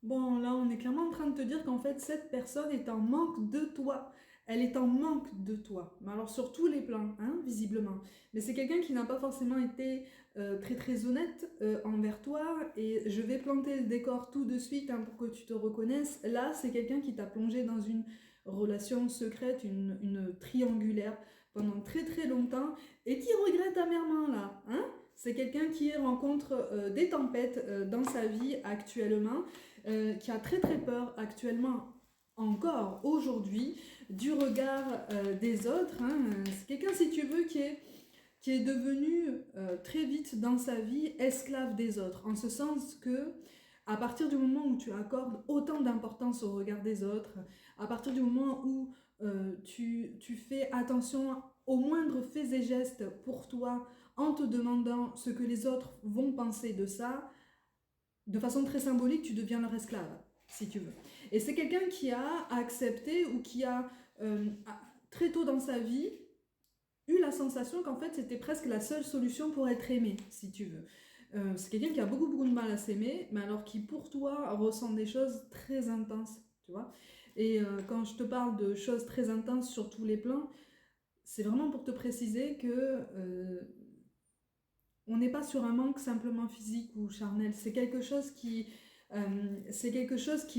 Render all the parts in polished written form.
Bon, là, on est clairement en train de te dire qu'en fait, cette personne est en manque de toi. Elle est en manque de toi. Mais alors, sur tous les plans, hein, visiblement. Mais c'est quelqu'un qui n'a pas forcément été très très honnête envers toi. Et je vais planter le décor tout de suite hein, pour que tu te reconnaisses. Là, c'est quelqu'un qui t'a plongé dans une relation secrète, une triangulaire, pendant très très longtemps. Et qui regrette amèrement, là. Hein? C'est quelqu'un qui rencontre des tempêtes dans sa vie actuellement qui a très très peur actuellement, encore aujourd'hui, du regard des autres. Hein. C'est quelqu'un, si tu veux, qui est devenu très vite dans sa vie esclave des autres, en ce sens que à partir du moment où tu accordes autant d'importance au regard des autres, à partir du moment où tu fais attention aux moindres faits et gestes pour toi, en te demandant ce que les autres vont penser de ça, de façon très symbolique, tu deviens leur esclave, si tu veux. Et c'est quelqu'un qui a accepté ou qui a, très tôt dans sa vie, eu la sensation qu'en fait, c'était presque la seule solution pour être aimé, si tu veux. C'est quelqu'un qui a beaucoup, beaucoup de mal à s'aimer, mais alors qui, pour toi, ressent des choses très intenses, tu vois. Et quand je te parle de choses très intenses sur tous les plans, c'est vraiment pour te préciser que on n'est pas sur un manque simplement physique ou charnel, c'est quelque chose qui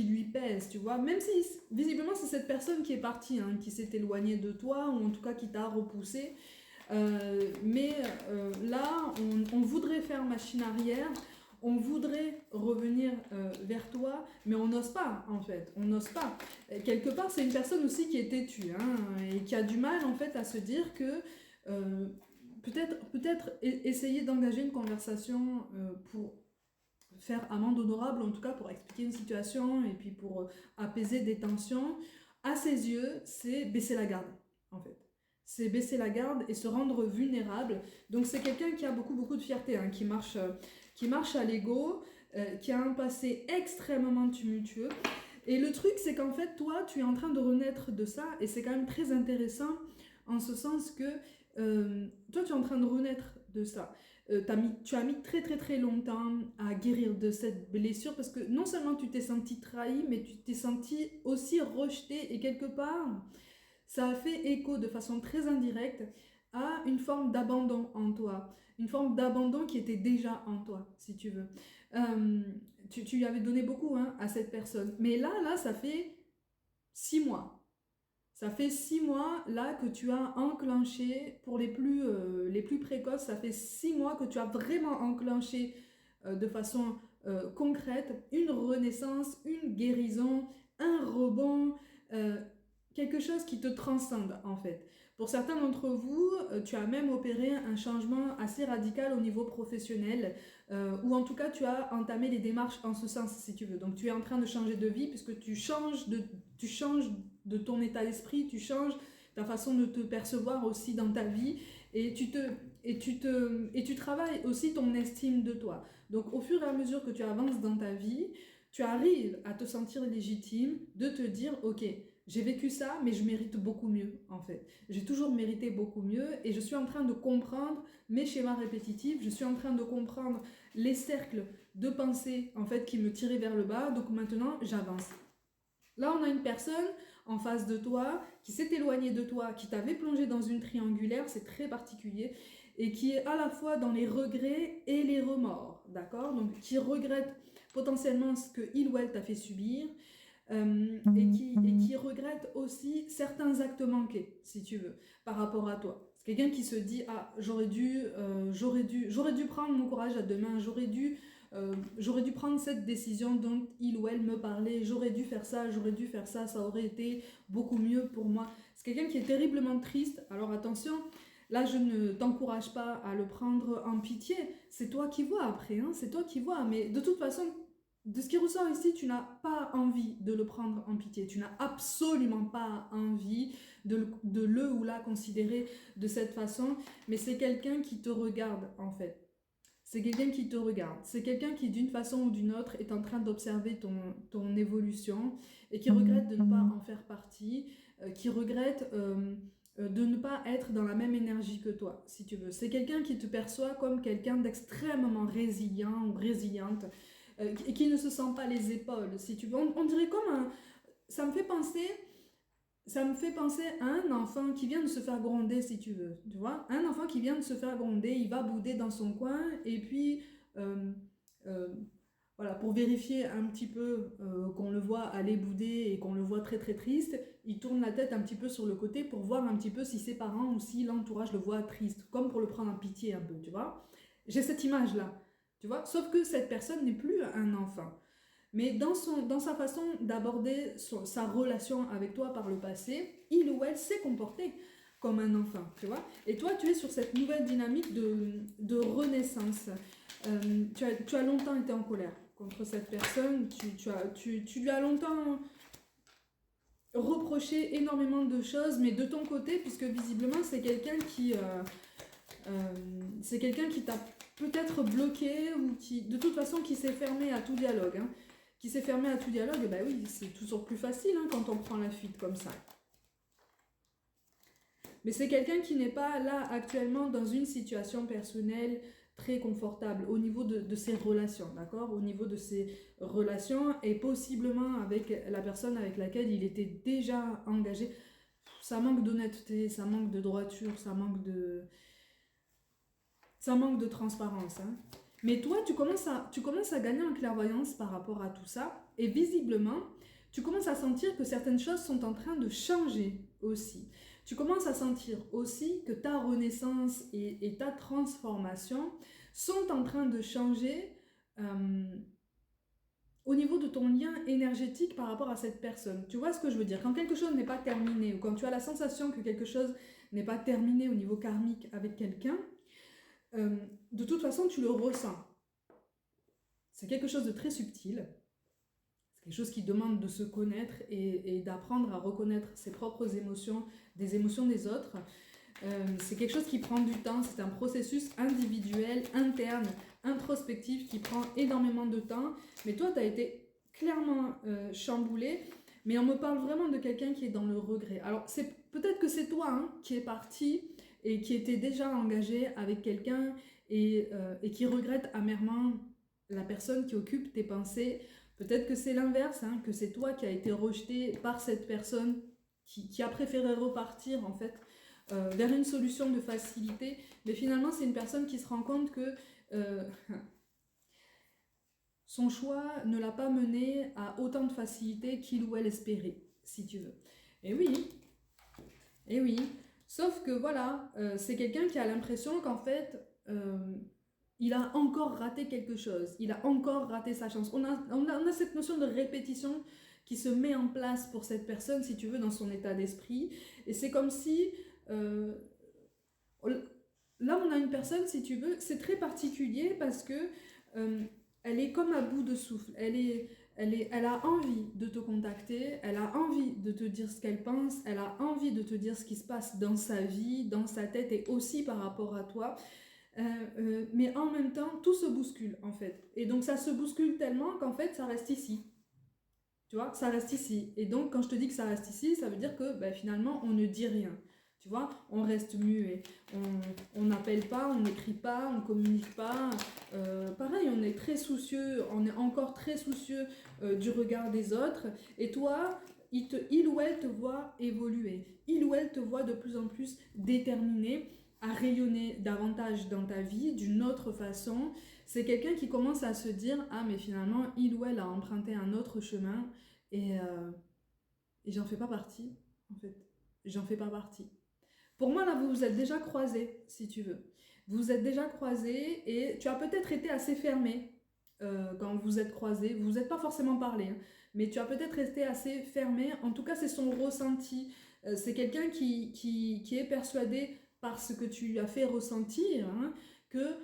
lui pèse, tu vois. Même si visiblement c'est cette personne qui est partie, hein, qui s'est éloignée de toi ou en tout cas qui t'a repoussé. Mais là, on voudrait faire machine arrière, on voudrait revenir vers toi, mais on n'ose pas en fait, on n'ose pas. Et quelque part, c'est une personne aussi qui est têtue hein, et qui a du mal en fait à se dire que euh, peut-être essayer d'engager une conversation pour faire amende honorable, en tout cas pour expliquer une situation et puis pour apaiser des tensions, à ses yeux, c'est baisser la garde, en fait. C'est baisser la garde et se rendre vulnérable. Donc c'est quelqu'un qui a beaucoup, beaucoup de fierté, hein, qui marche à l'ego, qui a un passé extrêmement tumultueux. Et le truc, c'est qu'en fait, toi, tu es en train de renaître de ça, et c'est quand même très intéressant, en ce sens que toi, tu es en train de renaître de ça. Tu as mis très très très longtemps à guérir de cette blessure parce que non seulement tu t'es senti trahi, mais tu t'es senti aussi rejeté et quelque part, ça a fait écho de façon très indirecte à une forme d'abandon en toi, une forme d'abandon qui était déjà en toi, si tu veux. Euh, tu lui avais donné beaucoup hein, à cette personne, mais là, ça fait 6 mois. Ça fait 6 mois là que tu as enclenché, pour les plus précoces, ça fait 6 mois que tu as vraiment enclenché de façon concrète une renaissance, une guérison, un rebond, euh, quelque chose qui te transcende en fait. Pour certains d'entre vous, tu as même opéré un changement assez radical au niveau professionnel, ou en tout cas tu as entamé les démarches en ce sens si tu veux. Donc tu es en train de changer de vie puisque tu changes de ton état d'esprit, tu changes ta façon de te percevoir aussi dans ta vie et tu travailles aussi ton estime de toi. Donc au fur et à mesure que tu avances dans ta vie, tu arrives à te sentir légitime de te dire OK, j'ai vécu ça mais je mérite beaucoup mieux en fait. J'ai toujours mérité beaucoup mieux et je suis en train de comprendre mes schémas répétitifs, je suis en train de comprendre les cercles de pensée en fait qui me tiraient vers le bas. Donc maintenant, j'avance. Là, on a une personne en face de toi qui s'est éloignée de toi, qui t'avait plongé dans une triangulaire, c'est très particulier, et qui est à la fois dans les regrets et les remords, d'accord? Donc, qui regrette potentiellement ce que il ou elle t'a fait subir, et qui regrette aussi certains actes manqués, si tu veux, par rapport à toi. C'est quelqu'un qui se dit ah j'aurais dû prendre mon courage à deux mains, j'aurais dû prendre cette décision dont il ou elle me parlait, j'aurais dû faire ça, ça aurait été beaucoup mieux pour moi. C'est quelqu'un qui est terriblement triste. Alors attention, là je ne t'encourage pas à le prendre en pitié, c'est toi qui vois après, hein, c'est toi qui vois, mais de toute façon de ce qui ressort ici, tu n'as pas envie de le prendre en pitié. Tu n'as absolument pas envie de le ou la considérer de cette façon. Mais c'est quelqu'un qui te regarde, en fait. C'est quelqu'un qui te regarde. C'est quelqu'un qui, d'une façon ou d'une autre, est en train d'observer ton évolution et qui regrette de ne pas en faire partie, qui regrette de ne pas être dans la même énergie que toi, si tu veux. C'est quelqu'un qui te perçoit comme quelqu'un d'extrêmement résilient ou résiliente, et qui ne se sent pas les épaules, si tu veux. On dirait comme un... Ça me fait penser à un enfant qui vient de se faire gronder, si tu veux. Tu vois, un enfant qui vient de se faire gronder, il va bouder dans son coin, et puis, euh, voilà, pour vérifier un petit peu qu'on le voit aller bouder et qu'on le voit très très triste, il tourne la tête un petit peu sur le côté pour voir un petit peu si ses parents ou si l'entourage le voit triste, comme pour le prendre en pitié un peu, tu vois. J'ai cette image-là, tu vois, sauf que cette personne n'est plus un enfant. Mais dans sa façon d'aborder sa relation avec toi par le passé, il ou elle s'est comporté comme un enfant, tu vois. Et toi, tu es sur cette nouvelle dynamique de renaissance. Tu as longtemps été en colère contre cette personne, tu lui as longtemps reproché énormément de choses, mais de ton côté, puisque visiblement c'est quelqu'un qui t'a peut-être bloqué ou qui, de toute façon, qui s'est fermé à tout dialogue. Hein. Qui s'est fermé à tout dialogue, et ben oui, c'est toujours plus facile hein, quand on prend la fuite comme ça. Mais c'est quelqu'un qui n'est pas là actuellement dans une situation personnelle très confortable au niveau de ses relations, d'accord? Au niveau de ses relations et possiblement avec la personne avec laquelle il était déjà engagé. Ça manque d'honnêteté, ça manque de droiture, ça manque de transparence. Hein. Mais toi, tu commences à gagner en clairvoyance par rapport à tout ça. Et visiblement, tu commences à sentir que certaines choses sont en train de changer aussi. Tu commences à sentir aussi que ta renaissance et ta transformation sont en train de changer au niveau de ton lien énergétique par rapport à cette personne. Tu vois ce que je veux dire? Quand quelque chose n'est pas terminé ou quand tu as la sensation que quelque chose n'est pas terminé au niveau karmique avec quelqu'un, de toute façon, tu le ressens. C'est quelque chose de très subtil. C'est quelque chose qui demande de se connaître et d'apprendre à reconnaître ses propres émotions, des émotions des autres. C'est quelque chose qui prend du temps. C'est un processus individuel, interne, introspectif qui prend énormément de temps. Mais toi, tu as été clairement chamboulé. Mais on me parle vraiment de quelqu'un qui est dans le regret. Alors, peut-être que c'est toi hein, qui est parti et qui était déjà engagé avec quelqu'un et qui regrette amèrement la personne qui occupe tes pensées. Peut-être que c'est l'inverse, hein, que c'est toi qui as été rejeté par cette personne qui a préféré repartir en fait vers une solution de facilité. Mais finalement, c'est une personne qui se rend compte que son choix ne l'a pas mené à autant de facilité qu'il ou elle espérait, si tu veux. Et oui, et oui. Sauf que voilà, c'est quelqu'un qui a l'impression qu'en fait, il a encore raté quelque chose, il a encore raté sa chance. On a cette notion de répétition qui se met en place pour cette personne, si tu veux, dans son état d'esprit. Et c'est comme si... là, on a une personne, si tu veux, c'est très particulier parce que elle est comme à bout de souffle. Elle a envie de te contacter, elle a envie de te dire ce qu'elle pense, elle a envie de te dire ce qui se passe dans sa vie, dans sa tête et aussi par rapport à toi. Mais en même temps, tout se bouscule en fait. Et donc ça se bouscule tellement qu'en fait, ça reste ici. Tu vois, ça reste ici. Et donc, quand je te dis que ça reste ici, ça veut dire que ben, finalement, on ne dit rien. Tu vois, on reste muet. On n'appelle pas, on n'écrit pas, on ne communique pas. Pareil, on est très soucieux, on est encore très soucieux du regard des autres. Et toi, il ou elle te voit évoluer. Il ou elle te voit de plus en plus déterminé à rayonner davantage dans ta vie d'une autre façon. C'est quelqu'un qui commence à se dire « Ah, mais finalement, il ou elle a emprunté un autre chemin et j'en fais pas partie, en fait. J'en fais pas partie. » Pour moi, là, vous vous êtes déjà croisés, si tu veux. Vous vous êtes déjà croisés et tu as peut-être été assez fermé quand vous êtes croisés. Vous vous êtes pas forcément parlé, hein, mais tu as peut-être été assez fermé. En tout cas, c'est son ressenti. C'est quelqu'un qui est persuadé par ce que tu lui as fait ressentir, hein, que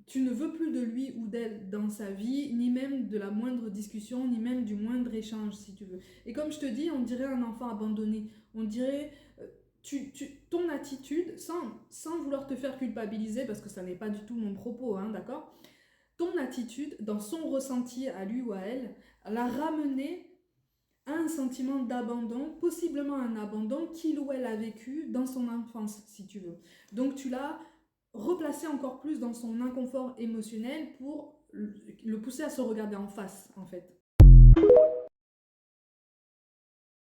tu ne veux plus de lui ou d'elle dans sa vie, ni même de la moindre discussion, ni même du moindre échange, si tu veux. Et comme je te dis, on dirait un enfant abandonné. On dirait... ton attitude, sans vouloir te faire culpabiliser, parce que ça n'est pas du tout mon propos, hein, d'accord? Ton attitude, dans son ressenti à lui ou à elle, l'a ramené à un sentiment d'abandon, possiblement un abandon qu'il ou elle a vécu dans son enfance, si tu veux. Donc tu l'as replacé encore plus dans son inconfort émotionnel pour le pousser à se regarder en face, en fait.